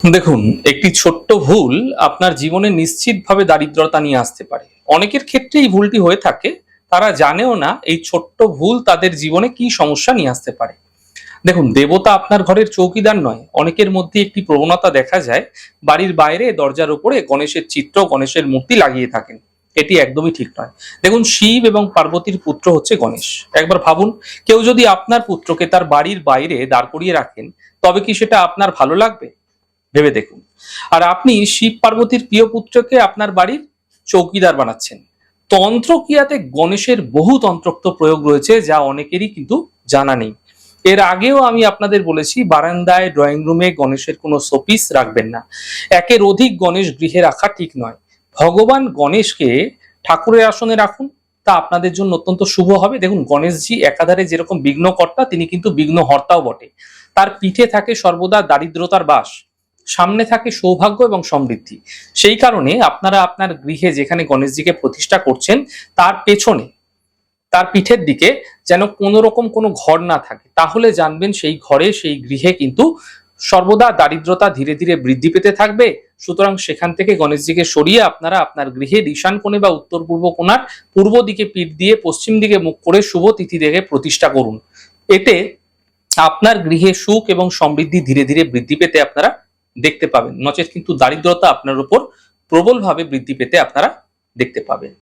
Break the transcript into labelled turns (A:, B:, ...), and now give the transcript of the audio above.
A: দেখুন, একটি ছোট্ট ভুল আপনার জীবনে নিশ্চিতভাবে দারিদ্রতা নিয়ে আসতে পারে। অনেকের ক্ষেত্রে এই ভুলটি হয়ে থাকে, তারা জানেও না এই ছোট্ট ভুল তাদের জীবনে কি সমস্যা নিয়ে আসতে পারে। দেখুন, দেবতা আপনার ঘরের চৌকিদার নয়। অনেকের মধ্যে একটি প্রবণতা দেখা যায়, বাড়ির বাইরে দরজার উপরে গণেশের চিত্র, গণেশের মূর্তি লাগিয়ে থাকেন। এটি একদমই ঠিক নয়। দেখুন, শিব এবং পার্বতীর পুত্র হচ্ছে গণেশ। একবার ভাবুন, কেউ যদি আপনার পুত্রকে তার বাড়ির বাইরে দাঁড় করিয়ে রাখেন, তবে কি সেটা আপনার ভালো লাগবে? ভেবে দেখুন। আর আপনি শিব পার্বতীর প্রিয় পুত্রকে আপনার বাড়ির চৌকিদার বানাচ্ছেন। তন্ত্রক্রিয়াতে গণেশের বহু তন্ত্রোক্ত প্রয়োগ রয়েছে, যা অনেকেরই কিন্তু জানা নেই। এর আগেও আমি আপনাদের বলেছি, বারান্দায়, ড্রয়িং রুমে গণেশের কোনো শোপিস রাখবেন না। একের অধিক গণেশ গৃহে রাখা ঠিক নয়। ভগবান গণেশকে ঠাকুরের আসনে রাখুন, তা আপনাদের জন্য অত্যন্ত শুভ হবে। দেখুন, গণেশজি একাধারে যেরকম বিঘ্নকর্তা, তিনি কিন্তু বিঘ্নহর্তাও বটে। তার পিঠে থাকে সর্বদা দারিদ্রতার বাস, সামনে থাকে সৌভাগ্য এবং সমৃদ্ধি। সেই কারণে আপনারা আপনার গৃহে যেখানে গণেশজিকে প্রতিষ্ঠা করছেন, তার পেছনে, তার পিঠের দিকে যেন কোনো রকম কোনো ঘর না থাকে। তাহলে জানবেন সেই ঘরে, সেই গৃহে কিন্তু সর্বদা দারিদ্রতা ধীরে ধীরে বৃদ্ধি পেতে থাকবে। সুতরাং সেখান থেকে গণেশজিকে সরিয়ে আপনারা আপনার গৃহের ঈশান কোণে বা উত্তর পূর্ব কোণার পূর্ব দিকে পিঠ দিয়ে পশ্চিম দিকে মুখ করে শুভ তিথি দেখে প্রতিষ্ঠা করুন। এতে আপনার গৃহে সুখ এবং সমৃদ্ধি ধীরে ধীরে বৃদ্ধি পেতে আপনারা দেখতে পাবেন। নচেৎ কিন্তু দারিদ্রতা আপনার উপর প্রবলভাবে বৃদ্ধি পেতে আপনারা দেখতে পাবেন।